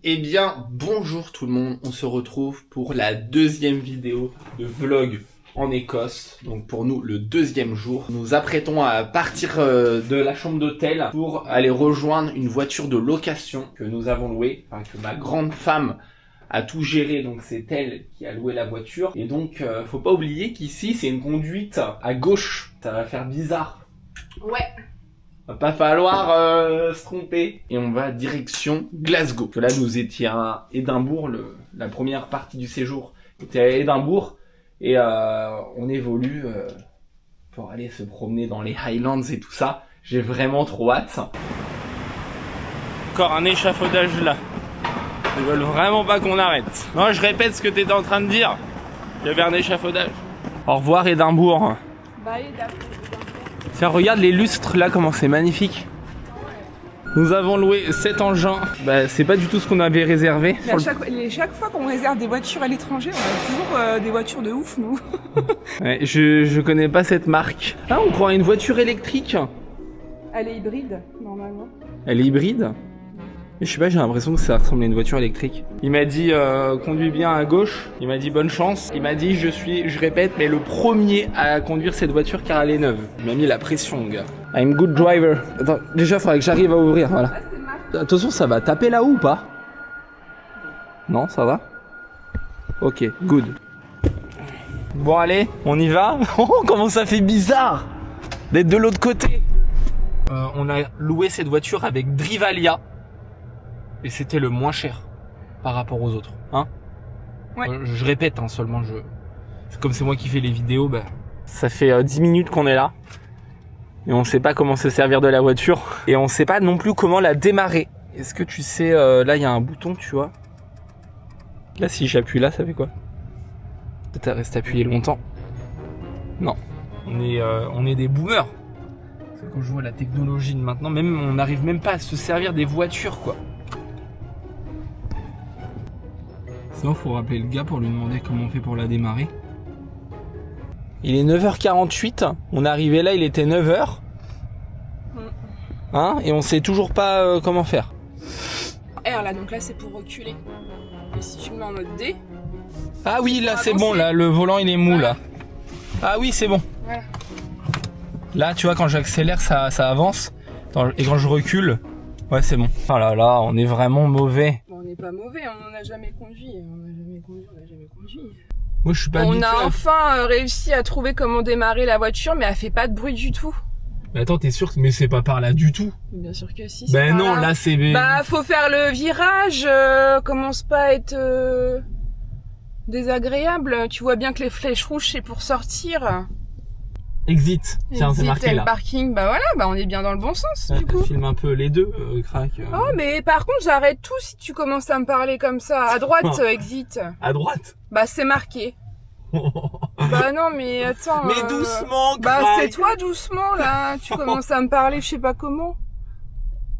Eh bien, bonjour tout le monde, on se retrouve pour la deuxième vidéo de vlog en Écosse. Donc pour nous, le deuxième jour. Nous nous apprêtons à partir de la chambre d'hôtel pour aller rejoindre une voiture de location que nous avons louée, enfin que ma grande femme a tout géré, donc c'est elle qui a loué la voiture. Et donc, faut pas oublier qu'ici, c'est une conduite à gauche. Ça va faire bizarre. Ouais. Va pas falloir se tromper. Et on va direction Glasgow. Que là, nous étions à Édimbourg. La première partie du séjour était à Édimbourg. Et on évolue pour aller se promener dans les Highlands et tout ça. J'ai vraiment trop hâte. Encore un échafaudage là. Ils veulent vraiment pas qu'on arrête. Non, je répète ce que t'étais en train de dire. Il y avait un échafaudage. Au revoir Édimbourg. Bye Édimbourg. Tiens, regarde les lustres là, comment c'est magnifique. Nous avons loué cet engin. Bah, c'est pas du tout ce qu'on avait réservé. Mais chaque fois qu'on réserve des voitures à l'étranger, on a toujours des voitures de ouf, nous. Ouais, je connais pas cette marque. Ah, on prend une voiture électrique. Elle est hybride, normalement. Elle est hybride? Je sais pas, j'ai l'impression que ça ressemble à une voiture électrique. Il m'a dit conduis bien à gauche. Il m'a dit bonne chance. Il m'a dit je répète, mais le premier à conduire cette voiture car elle est neuve. Il m'a mis la pression, mon gars. I'm good driver. Attends, déjà, faudrait que j'arrive à ouvrir, voilà. Attention, ça va taper là-haut ou pas? Non, ça va? Ok, good. Bon, allez, on y va. Oh, comment ça fait bizarre d'être de l'autre côté. On a loué cette voiture avec Drivalia. Et c'était le moins cher par rapport aux autres, hein? Ouais. Je répète, hein, seulement comme c'est moi qui fais les vidéos, bah, ça fait 10 minutes qu'on est là. Et on sait pas comment se servir de la voiture. Et on sait pas non plus comment la démarrer. Est-ce que tu sais, là il y a un bouton, tu vois. Là si j'appuie là, ça fait quoi? Peut-être reste appuyé longtemps. Non, on est des boomers. Parce que quand je vois la technologie de maintenant, même on n'arrive même pas à se servir des voitures, quoi. Sinon, faut rappeler le gars pour lui demander comment on fait pour la démarrer. Il est 9h48, on est arrivé là, il était 9h. Hein? Et on sait toujours pas comment faire. R là, donc là c'est pour reculer. Et si tu le mets en mode D. Ah oui, là c'est bon, là le volant il est mou là. Ah oui, c'est bon. Voilà. Là, tu vois, quand j'accélère, ça avance. Et quand je recule, ouais, c'est bon. Oh là là, on est vraiment mauvais. Bon, on n'est pas mauvais, on n'a jamais conduit. Moi, je suis pas On habitué. a enfin réussi à trouver comment démarrer la voiture, mais elle fait pas de bruit du tout. Mais attends, t'es sûr? Mais c'est pas par là du tout. Bien sûr que si. Ben non, là c'est... Bah, faut faire le virage, commence pas à être désagréable. Tu vois bien que les flèches rouges, c'est pour sortir. Exit. Tiens, c'est marqué le là. Parking, bah voilà, bah on est bien dans le bon sens, du coup. Filme un peu les deux, crack. Oh, mais par contre, j'arrête tout si tu commences à me parler comme ça. À droite, exit. À droite. Bah, c'est marqué. Bah non, mais attends. Mais doucement, Bah, crack. c'est toi doucement, là. Tu commences à me parler, je sais pas comment.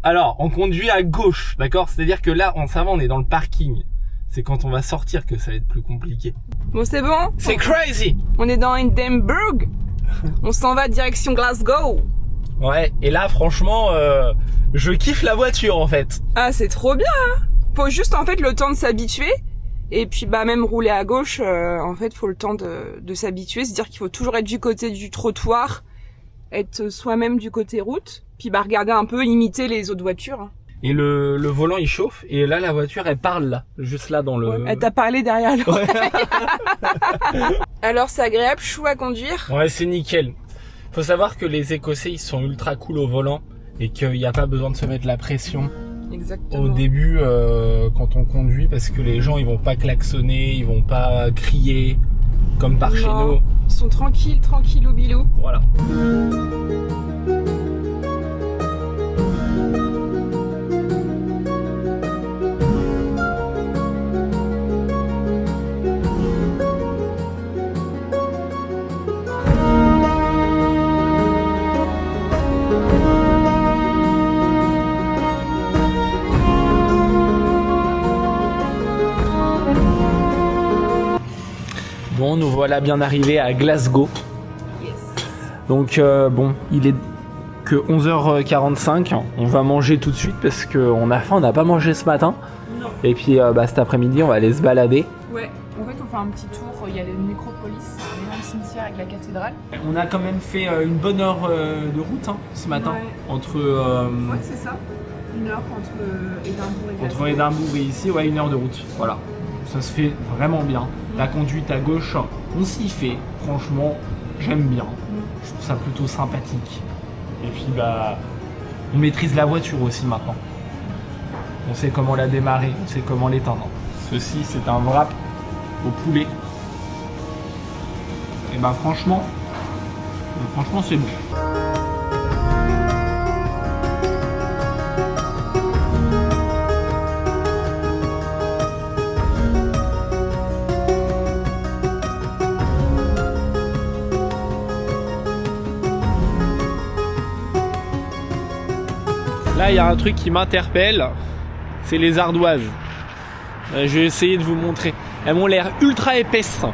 Alors, on conduit à gauche, d'accord? C'est-à-dire que là, ça va, on est dans le parking. C'est quand on va sortir que ça va être plus compliqué. Bon, c'est bon? C'est crazy! On est dans Edinburgh. On s'en va direction Glasgow. Ouais, et là, franchement, je kiffe la voiture, en fait. Ah, c'est trop bien, hein. Faut juste, en fait, le temps de s'habituer. Et puis, bah, même rouler à gauche, en fait, faut le temps de s'habituer. C'est-à-dire qu'il faut toujours être du côté du trottoir, être soi-même du côté route. Puis, bah, regarder un peu, imiter les autres voitures, hein. Et le volant, il chauffe. Et là, la voiture, elle parle, là. Juste là, dans le... Ouais, elle t'a parlé derrière l'oreille. Ouais. Alors, c'est agréable, chou à conduire. Ouais, c'est nickel. Faut savoir que les Écossais, ils sont ultra cool au volant. Et qu'il n'y a pas besoin de se mettre la pression. Exactement. Au début, quand on conduit, parce que les gens, ils vont pas klaxonner, ils vont pas crier, comme par chez nous. Ils sont tranquilles au bilou. Voilà. Bon, nous voilà bien arrivés à Glasgow. Yes. Donc bon, il est que 11h45. On va manger tout de suite parce qu'on a faim, on n'a pas mangé ce matin. Non. Et puis cet après-midi, on va aller se balader. Ouais, en fait, on fait un petit tour. Il y a le Nécropolis, un énorme cimetière avec la cathédrale. On a quand même fait une bonne heure de route ce matin. Ouais. Entre, Ouais, c'est ça. 1 heure entre Édimbourg et Glasgow. entre Édimbourg et ici, ouais, 1 heure de route. Voilà. Ça se fait vraiment bien. La conduite à gauche, on s'y fait. Franchement, j'aime bien. Je trouve ça plutôt sympathique. Et puis, on maîtrise la voiture aussi maintenant. On sait comment la démarrer, on sait comment l'éteindre. Ceci, c'est un wrap au poulet. Et franchement, c'est bon. Là, il y a un truc qui m'interpelle, c'est les ardoises. Je vais essayer de vous montrer. Elles m'ont l'air ultra épaisses.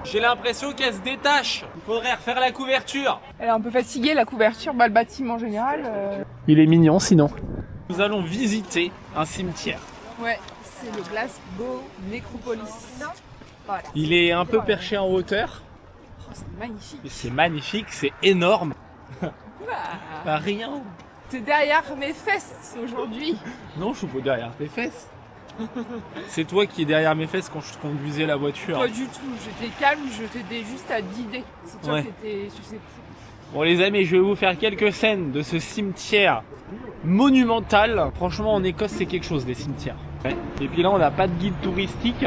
J'ai l'impression qu'elles se détachent. Il faudrait refaire la couverture. Elle est un peu fatiguée, la couverture, le bâtiment en général. Il est mignon sinon. Nous allons visiter un cimetière. Ouais, c'est le Glasgow Nécropolis. Voilà. Il est un peu perché en hauteur. Oh, c'est magnifique. Et c'est magnifique, c'est énorme. Rien. T'es derrière mes fesses aujourd'hui. Non, je suis pas derrière tes fesses. C'est toi qui es derrière mes fesses quand je conduisais la voiture. Pas du tout, j'étais calme, je t'aidais juste à guider. C'est toi qui étais susceptible. Bon les amis, je vais vous faire quelques scènes de ce cimetière monumental. Franchement, en Écosse, c'est quelque chose, les cimetières. Ouais. Et puis là, on n'a pas de guide touristique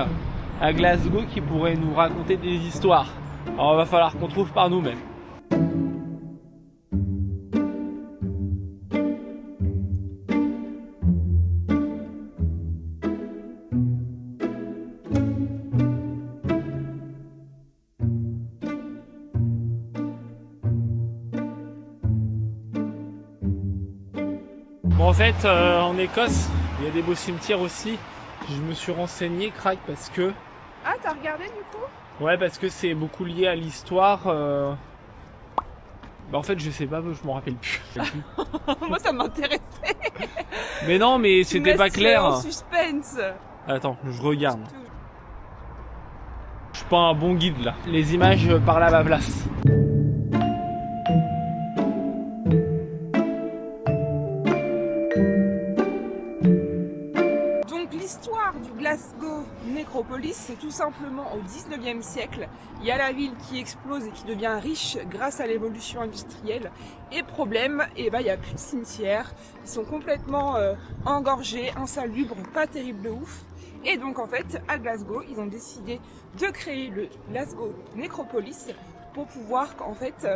à Glasgow qui pourrait nous raconter des histoires. Alors, il va falloir qu'on trouve par nous-mêmes. Bon, en fait, en Écosse, il y a des beaux cimetières aussi. Je me suis renseigné, crack, parce que... Ah, t'as regardé du coup ? Ouais, parce que c'est beaucoup lié à l'histoire. En fait, je sais pas, je m'en rappelle plus. Moi, ça m'intéressait. Mais non, mais c'était pas clair. En suspense. Attends, je regarde. Je suis pas un bon guide là. Les images parlent à ma place. L'histoire du Glasgow Nécropolis, c'est tout simplement au 19e siècle. Il y a la ville qui explose et qui devient riche grâce à l'évolution industrielle. Et problème, il n'y a plus de cimetières. Ils sont complètement engorgés, insalubres, pas terrible de ouf. Et donc en fait, à Glasgow, ils ont décidé de créer le Glasgow Nécropolis pour pouvoir en fait...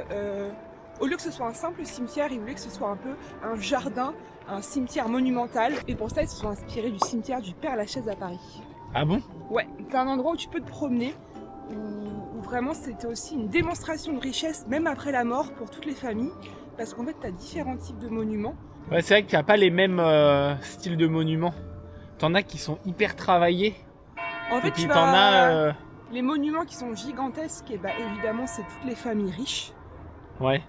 au lieu que ce soit un simple cimetière, ils voulaient que ce soit un peu un jardin, un cimetière monumental. Et pour ça, ils se sont inspirés du cimetière du Père-Lachaise à Paris. Ah bon ? Ouais, c'est un endroit où tu peux te promener, où vraiment c'était aussi une démonstration de richesse, même après la mort, pour toutes les familles. Parce qu'en fait, tu as différents types de monuments. Ouais, c'est vrai qu'il n'y a pas les mêmes styles de monuments. T'en as qui sont hyper travaillés. En fait, et puis t'en as... Les monuments qui sont gigantesques, et évidemment, c'est toutes les familles riches. Ouais.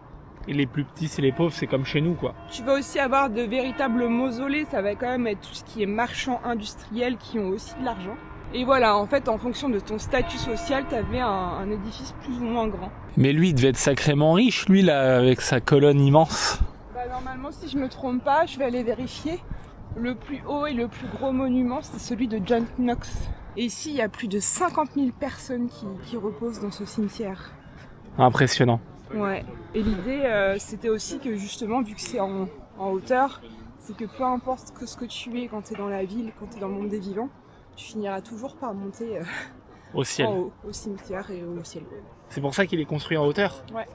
Et les plus petits, c'est les pauvres, c'est comme chez nous, quoi. Tu vas aussi avoir de véritables mausolées, ça va quand même être tout ce qui est marchands industriels qui ont aussi de l'argent. Et voilà, en fait, en fonction de ton statut social, t'avais un édifice plus ou moins grand. Mais lui, il devait être sacrément riche, lui, là, avec sa colonne immense. Normalement, si je me trompe pas, je vais aller vérifier. Le plus haut et le plus gros monument, c'est celui de John Knox. Et ici, il y a plus de 50 000 personnes qui reposent dans ce cimetière. Impressionnant. Ouais, et l'idée c'était aussi que justement, vu que c'est en hauteur, c'est que peu importe ce que tu es quand tu es dans la ville, quand tu es dans le monde des vivants, tu finiras toujours par monter au ciel. En haut, au cimetière et au ciel. C'est pour ça qu'il est construit en hauteur ? Ouais.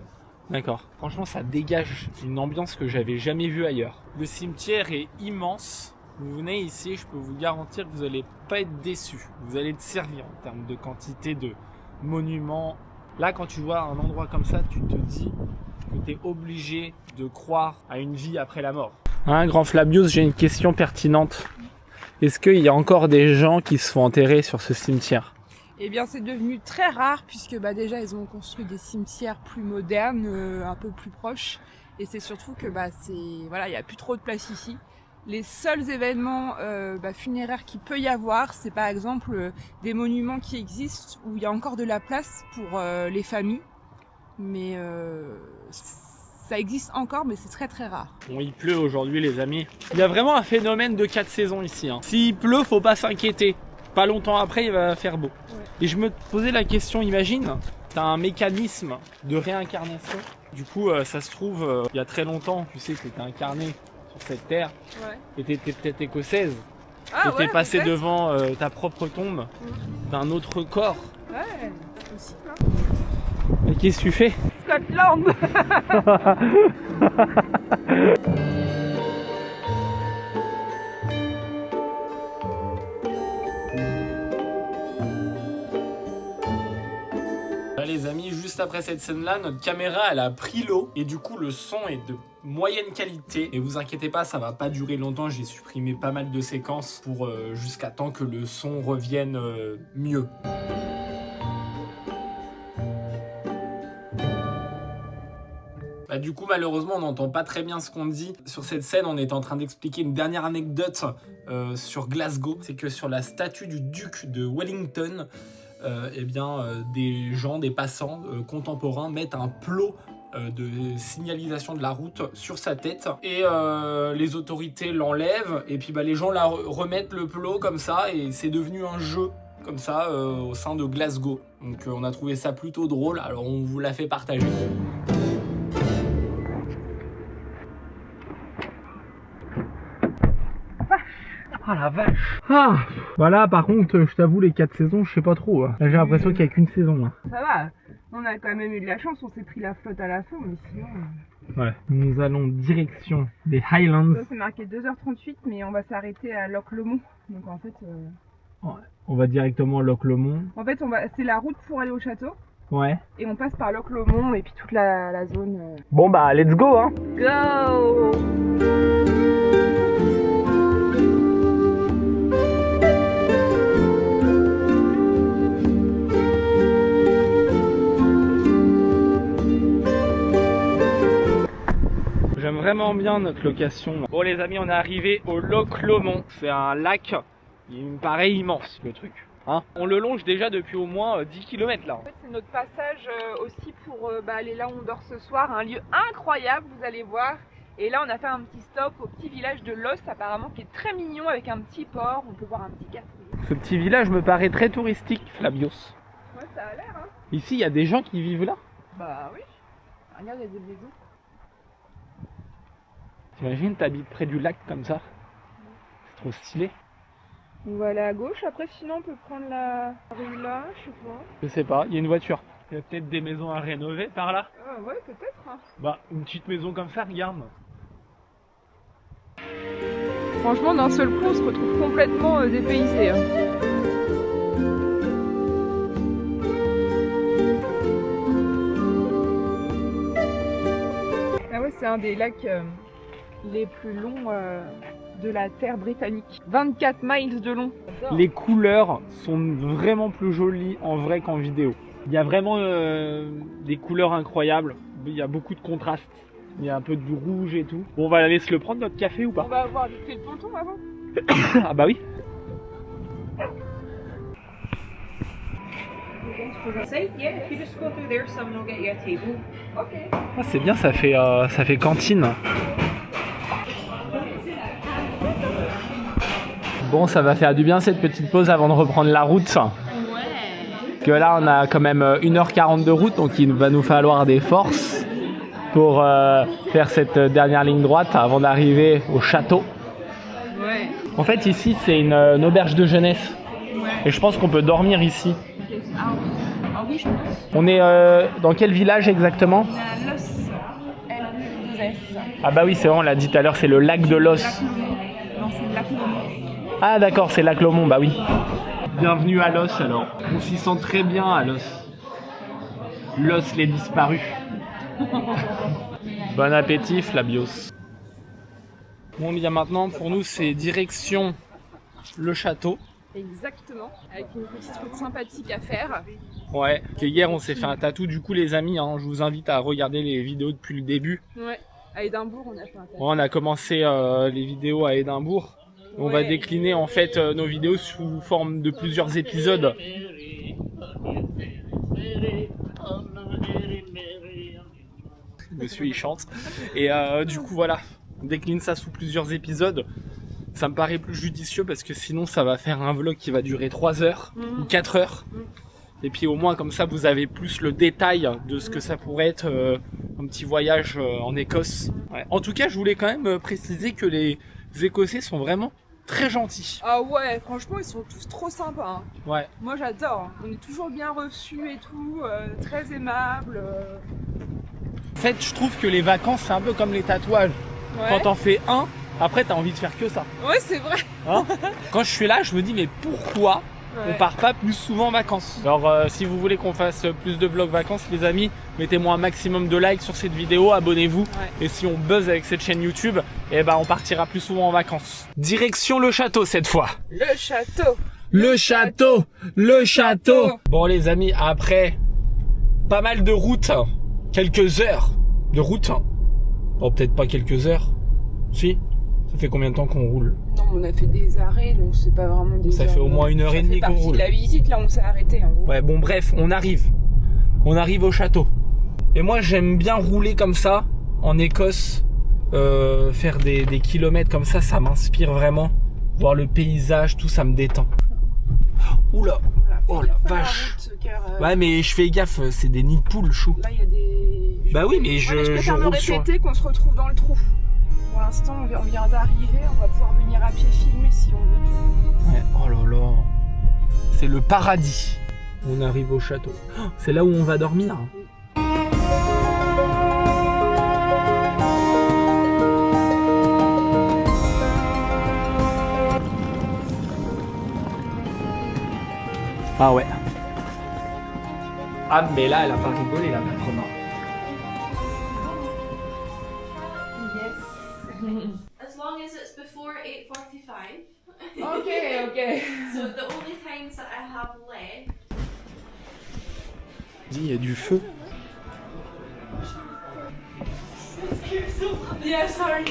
D'accord. Franchement, ça dégage une ambiance que j'avais jamais vue ailleurs. Le cimetière est immense. Vous venez ici, je peux vous garantir que vous n'allez pas être déçus. Vous allez être servi en termes de quantité de monuments. Là, quand tu vois un endroit comme ça, tu te dis que tu es obligé de croire à une vie après la mort. Grand Flabius, j'ai une question pertinente. Est-ce qu'il y a encore des gens qui se font enterrer sur ce cimetière ? Eh bien, c'est devenu très rare puisque déjà, ils ont construit des cimetières plus modernes, un peu plus proches. Et c'est surtout que voilà, il n'y a plus trop de place ici. Les seuls événements funéraires qu'il peut y avoir, c'est par exemple des monuments qui existent où il y a encore de la place pour les familles. Mais ça existe encore, mais c'est très très rare. Bon, il pleut aujourd'hui les amis. Il y a vraiment un phénomène de 4 saisons ici. Hein. S'il pleut, faut pas s'inquiéter. Pas longtemps après, il va faire beau. Ouais. Et je me posais la question, imagine, t'as un mécanisme de réincarnation. Du coup, ça se trouve, il y a très longtemps, tu sais, t'étais incarné sur cette terre. Ouais. Et t'étais peut-être écossaise. Ah, t'étais passé devant ta propre tombe d'un autre corps. Ouais, c'est possible. Hein. Et qu'est-ce que tu fais? Scotland. Là les amis, juste après cette scène-là, notre caméra elle a pris l'eau et du coup le son est de moyenne qualité. Et vous inquiétez pas, ça va pas durer longtemps, j'ai supprimé pas mal de séquences pour jusqu'à temps que le son revienne mieux. Du coup, malheureusement, on n'entend pas très bien ce qu'on dit. Sur cette scène, on est en train d'expliquer une dernière anecdote sur Glasgow. C'est que sur la statue du duc de Wellington, des gens, des passants contemporains mettent un plot de signalisation de la route sur sa tête. Et les autorités l'enlèvent. Et puis les gens remettent le plot comme ça. Et c'est devenu un jeu comme ça au sein de Glasgow. Donc on a trouvé ça plutôt drôle. Alors on vous l'a fait partager. Ah la vache. Ah bah là par contre je t'avoue les 4 saisons je sais pas trop. Là j'ai l'impression qu'il n'y a qu'une saison là. Ça va, on a quand même eu de la chance, on s'est pris la flotte à la fin mais sinon... Ouais, nous allons direction des Highlands. Ça c'est marqué 2h38 mais on va s'arrêter à Loch Lomond. Donc en fait... Ouais, on va directement à Loch Lomond. En fait c'est la route pour aller au château. Ouais. Et on passe par Loch Lomond et puis toute la zone... Bon bah let's go hein. Go. J'aime vraiment bien notre location. Bon les amis, on est arrivé au Loch Lomond. C'est un lac, il me paraît immense le truc. Hein, on le longe déjà depuis au moins 10 km là. En fait c'est notre passage aussi pour aller là où on dort ce soir. Un lieu incroyable, vous allez voir. Et là on a fait un petit stop au petit village de Los apparemment qui est très mignon avec un petit port. On peut voir un petit café. Ce petit village me paraît très touristique, Flabios. Ouais ça a l'air hein. Ici il y a des gens qui vivent là? Bah oui. Regarde il y a des maisons. T'imagines, t'habites près du lac comme ça? C'est trop stylé. On va aller à gauche, après sinon on peut prendre la rue là, je sais pas. Je sais pas, il y a une voiture. Il y a peut-être des maisons à rénover par là. Ouais peut-être. Hein. Bah une petite maison comme ça, regarde. Franchement d'un seul coup on se retrouve complètement dépaysé. Hein. Ah ouais c'est un des lacs... les plus longs de la terre britannique. 24 miles de long. Les couleurs sont vraiment plus jolies en vrai qu'en vidéo. Il y a vraiment des couleurs incroyables. Il y a beaucoup de contrastes. Il y a un peu du rouge et tout. Bon, on va aller se le prendre notre café ou pas? On va avoir fait le ponton avant. Ah bah oui. Ah, c'est bien, ça fait cantine. Bon, ça va faire du bien cette petite pause avant de reprendre la route. Ouais. Parce que là, on a quand même 1h40 de route, donc il va nous falloir des forces pour faire cette dernière ligne droite avant d'arriver au château. Ouais. En fait, ici, c'est une auberge de jeunesse. Ouais. Et je pense qu'on peut dormir ici. Ah oui, je pense. On est dans quel village exactement? On est à Los. L-O-S. Ah bah oui, c'est vrai, on l'a dit tout à l'heure, c'est le lac de Los. Non, c'est le lac Lomond. Ah d'accord, c'est lac Lomond, bah oui. Bienvenue à Los alors. On s'y sent très bien à Los. Los les disparus. Bon appétit Flabios. Bon bien maintenant pour nous c'est direction le château. Exactement, avec une petite route sympathique à faire. Ouais, hier on s'est fait un tatou du coup les amis, hein, je vous invite à regarder les vidéos depuis le début. Ouais, À Édimbourg, on a fait un tatouage. On a commencé les vidéos à Édimbourg. On va décliner en fait nos vidéos sous forme de plusieurs épisodes. Monsieur il chante. Et du coup voilà, on décline ça sous plusieurs épisodes. Ça me paraît plus judicieux parce que sinon ça va faire un vlog qui va durer 3 heures ou 4 heures. Et puis au moins comme ça vous avez plus le détail de ce que ça pourrait être un petit voyage en Écosse. Ouais. En tout cas je voulais quand même préciser que les Écossais sont vraiment très gentils. Ah ouais, franchement ils sont tous trop sympas. Hein. Ouais. Moi j'adore, on est toujours bien reçus et tout, très aimables. En fait je trouve que les vacances c'est un peu comme les tatouages. Ouais. Quand t'en fais un, après t'as envie de faire que ça. Ouais c'est vrai. Hein. Quand je suis là je me dis mais pourquoi on part pas plus souvent en vacances? Alors si vous voulez qu'on fasse plus de vlogs vacances les amis, mettez-moi un maximum de likes sur cette vidéo, abonnez-vous. Et si on buzz avec cette chaîne YouTube, eh ben on partira plus souvent en vacances. Direction le château cette fois. Le château. Le château. Le château. Bon les amis, après pas mal de route, quelques heures de route. Bon peut-être pas quelques heures. Si. Ça fait combien de temps qu'on roule? Non, on a fait des arrêts, donc c'est pas vraiment des Ça heures. fait au moins 1h30 qu'on roule. De la visite, là, on s'est arrêté en gros. Ouais, bon, bref, on arrive. On arrive au château. Et moi, j'aime bien rouler comme ça, en Écosse. Faire des kilomètres comme ça m'inspire vraiment. Voir le paysage, tout ça me détend. Oula, Voilà, oh la vache. route, car, Ouais, mais je fais gaffe, c'est des nids de poules, chou. là, il y a des... Bah oui, mais je préfère me roule sur... répéter qu'on se retrouve dans le trou. Pour l'instant, on vient d'arriver, on va pouvoir venir à pied filmer si on veut. Ouais, oh là là. C'est le paradis. On arrive au château. Oh, c'est là où on va dormir. Ah ouais. Ah mais là, elle a pas rigolé la patronne. As long as it's before 8:45. Ok. So the only times that I have left. Dis, il y a du feu. Yeah, sorry.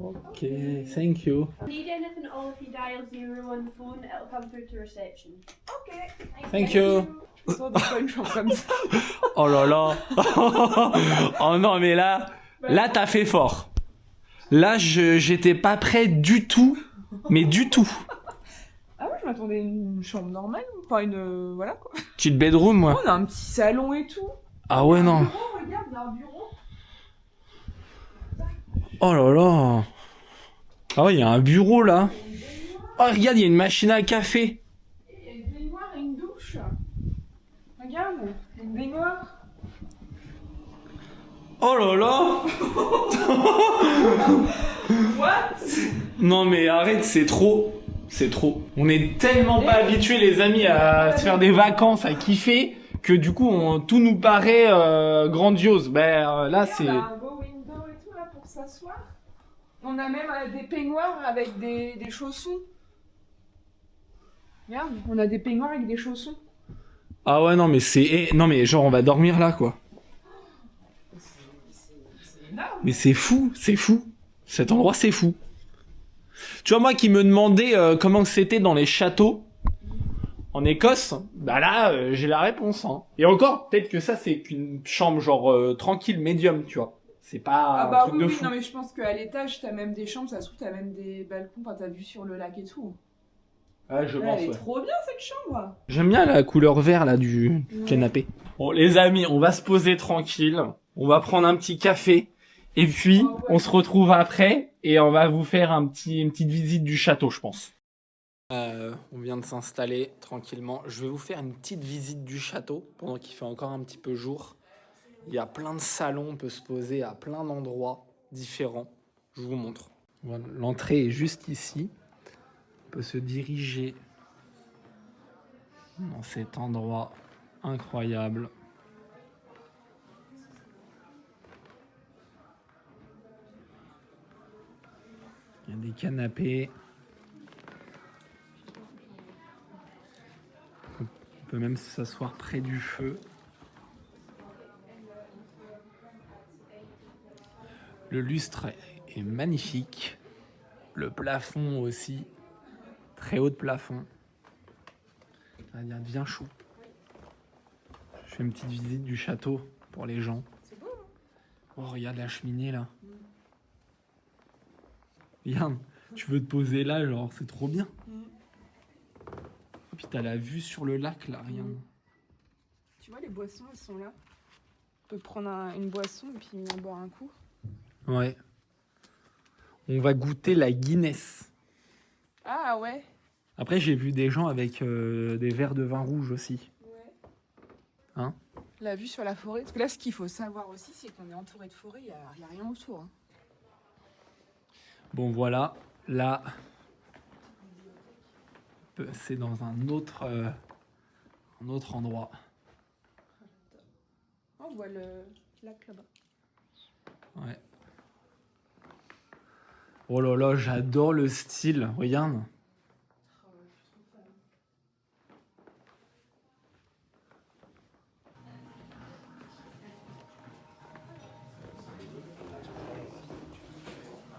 Ok, thank you. Need anything at all, if you dial 0 on the phone, it'll come through to reception. Ok. Thank you. Sors de pas une chambre comme ça. Oh là là. Oh non mais là t'as fait fort. Là j'étais pas prêt du tout, mais du tout. Ah ouais, je m'attendais à une chambre normale, enfin une... voilà quoi. Petite bedroom moi. On a un petit salon et tout. Ah ouais non. Bureau, regarde, il y a un bureau. Oh là là. Ah ouais, il y a un bureau là. Oh regarde, il y a une machine à café. Il y a une baignoire et une douche. Regarde, il y a une baignoire. Oh là là. What? Non mais arrête, c'est trop. C'est trop. On est tellement pas habitués les amis à se faire des vacances, à kiffer, que du coup tout nous paraît grandiose. Ben là c'est... On a un beau window et tout là pour s'asseoir. On a même des peignoirs avec des chaussons. Regarde, on a des peignoirs avec des chaussons. Ah ouais non mais c'est... Non mais genre on va dormir là quoi. C'est énorme. Mais c'est fou, c'est fou. Cet endroit c'est fou. Tu vois moi qui me demandais comment c'était dans les châteaux en Écosse, bah là j'ai la réponse. Hein. Et encore, peut-être que ça c'est qu'une chambre genre tranquille, médium, tu vois. C'est pas un truc de fou. non mais je pense qu'à l'étage t'as même des chambres, ça se trouve t'as même des balcons, enfin t'as vue sur le lac et tout. Ouais, je pense, Elle est ouais. trop bien cette chambre. J'aime bien la couleur vert là du canapé. Bon les amis, on va se poser tranquille, on va prendre un petit café et puis on se retrouve après et on va vous faire une petite visite du château je pense. On vient de s'installer tranquillement. Je vais vous faire une petite visite du château pendant qu'il fait encore un petit peu jour. Il y a plein de salons, on peut se poser à plein d'endroits différents. Je vous montre. Voilà, l'entrée est juste ici. On peut se diriger dans cet endroit incroyable. Il y a des canapés. On peut même s'asseoir près du feu. Le lustre est magnifique. Le plafond aussi. Très haut de plafond. Ça devient bien chaud. Je fais une petite visite du château pour les gens. C'est beau, hein. Oh, regarde la cheminée là. Regarde, tu veux te poser là, genre, c'est trop bien. Oh, puis t'as la vue sur le lac là, regarde. Tu vois, les boissons, elles sont là. On peut prendre une boisson et puis en boire un coup. Ouais. On va goûter la Guinness. Ah ouais. Après, j'ai vu des gens avec des verres de vin rouge aussi. Ouais. Hein? La vue sur la forêt. Parce que là, ce qu'il faut savoir aussi, c'est qu'on est entouré de forêt, il n'y a rien autour. Hein. Bon, voilà. Là, c'est dans un autre endroit. On voit le lac là-bas. Ouais. Oh là là, j'adore le style. Regarde.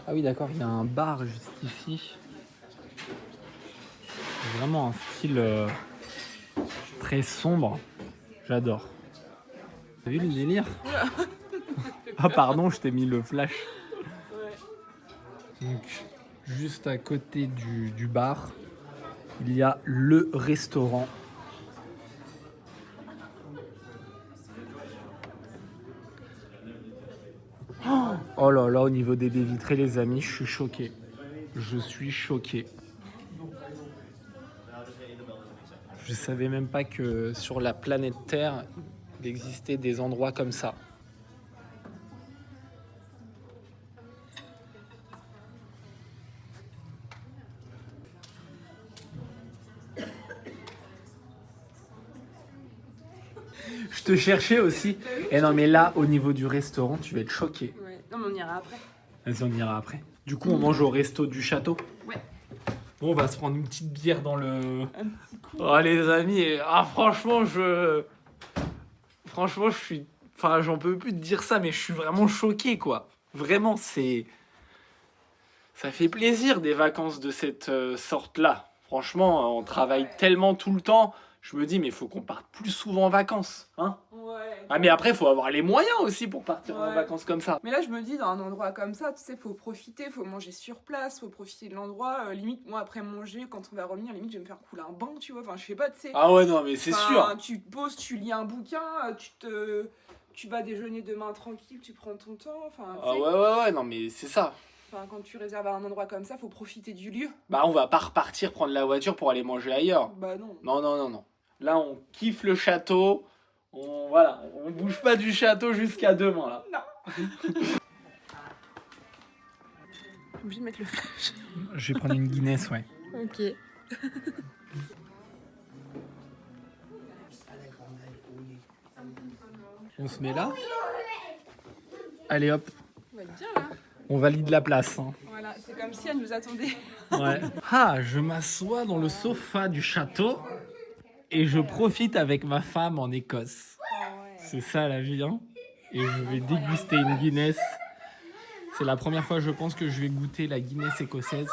Ah oui, d'accord, il y a un bar juste ici. C'est vraiment un style très sombre. J'adore. T'as vu le délire? Ah pardon, je t'ai mis le flash. Donc, juste à côté du bar, il y a le restaurant. Oh là là, au niveau des baies vitrées, les amis, je suis choqué. Je suis choqué. Je savais même pas que sur la planète Terre, il existait des endroits comme ça. Je te cherchais aussi. Et non, mais là, au niveau du restaurant, tu vas être choqué. Ouais. Non, mais on ira après. Vas-y, on ira après. Du coup, on mange au resto du château. Ouais. Bon, on va se prendre une petite bière dans le... Un petit coup. Oh, les amis, franchement, je suis... Enfin, j'en peux plus de dire ça, mais je suis vraiment choqué, quoi. Vraiment, c'est... Ça fait plaisir, des vacances de cette sorte-là. Franchement, on travaille tellement tout le temps. Je me dis, mais il faut qu'on parte plus souvent en vacances, hein. Ouais. Ah, mais après, il faut avoir les moyens aussi pour partir en Ouais. vacances comme ça. Mais là, je me dis, dans un endroit comme ça, tu sais, faut profiter, faut manger sur place, faut profiter de l'endroit. Limite, moi, après manger, quand on va revenir, limite, je vais me faire couler un bain, tu vois. Enfin, je sais pas, tu sais. Ah ouais, non, mais c'est sûr. Tu te poses, tu lis un bouquin, tu vas déjeuner demain tranquille, tu prends ton temps. Enfin, tu Ah sais, ouais, non, mais c'est ça. enfin, quand tu réserves à un endroit comme ça, faut profiter du lieu. Bah, on va pas repartir prendre la voiture pour aller manger ailleurs. Bah non. Non. Là, on kiffe le château. On bouge pas du château jusqu'à demain, là. Non. Obligé de mettre le flash. Je vais prendre une Guinness, ouais. Ok. On se met là. Allez hop, On va être bien là. on valide la place. Hein. Voilà, c'est comme si elle nous attendait. Ouais. Ah, je m'assois dans le sofa du château et je profite avec ma femme en Écosse. C'est ça la vie, hein. Et je vais déguster une Guinness. C'est la première fois, je pense, que je vais goûter la Guinness écossaise.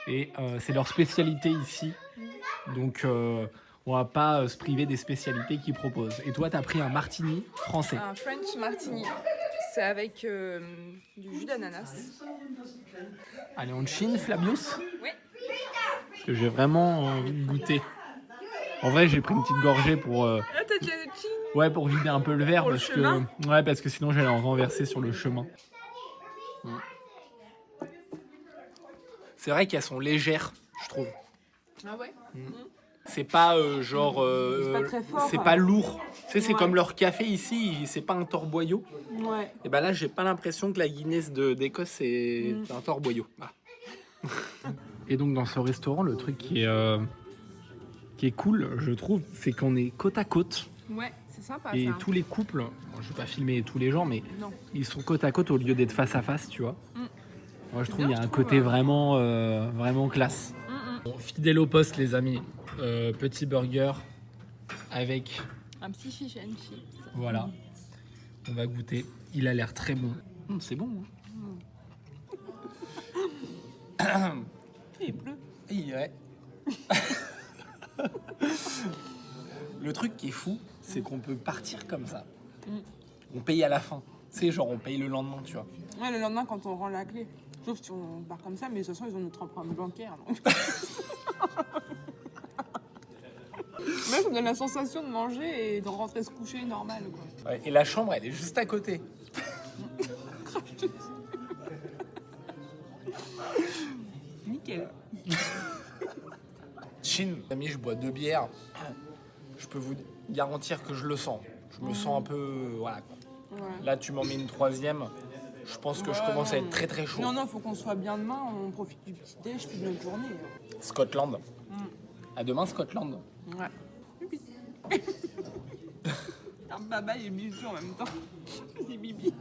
Et c'est leur spécialité ici. Donc, on va pas se priver des spécialités qu'ils proposent. Et toi, t'as pris un martini français. Un French martini. C'est avec du jus d'ananas. Allez, on chine, Flabius? Oui. Parce que j'ai vraiment envie de goûter. En vrai, j'ai pris une petite gorgée pour... Ah, t'as de la chine. Ouais, pour vider un peu le verre. Pour le parce chemin. que... Ouais, parce que sinon, j'allais en renverser sur le chemin. C'est vrai qu'elles sont légères, je trouve. Ah ouais. C'est pas genre... C'est pas très fort, c'est quoi. pas lourd. Tu sais, c'est Ouais. comme leur café ici, c'est pas un torboyau. Ouais. Et ben là, j'ai pas l'impression que la Guinness d'Écosse, c'est un torboyau. Ah. Et donc, dans ce restaurant, le truc qui est cool, je trouve, c'est qu'on est côte à côte. Ouais, c'est sympa Et ça. tous les couples, bon, je vais pas filmer tous les gens, mais Non. ils sont côte à côte au lieu d'être face à face, tu vois. Moi, je trouve bien, qu'il y a je un trouve, côté ouais. vraiment classe. Bon, fidèle au poste, les amis. Petit burger avec, Un petit fish and chips. voilà. On va goûter. Il a l'air très bon. C'est bon. Il pleut. Ouais. Le truc qui est fou, c'est qu'on peut partir comme ça. On paye à la fin. C'est genre on paye le lendemain, tu vois. Ouais, le lendemain quand on rend la clé. Sauf si on part comme ça, mais de toute façon ils ont notre empreinte bancaire. Donc. Moi, ça me donne la sensation de manger et de rentrer se coucher normal, quoi. Ouais, et la chambre, elle est juste à côté. Nickel. Chine, ami, je bois 2 bières. Je peux vous garantir que je le sens. Je me sens un peu... Voilà, quoi. Ouais. Là, tu m'en mets une 3e. Je pense que je commence à être très très chaud. Non, faut qu'on soit bien demain, on profite du petit déj puis de notre journée. Scotland. À demain, Scotland. Ouais. Un baba et bibi en même temps. C'est bibi.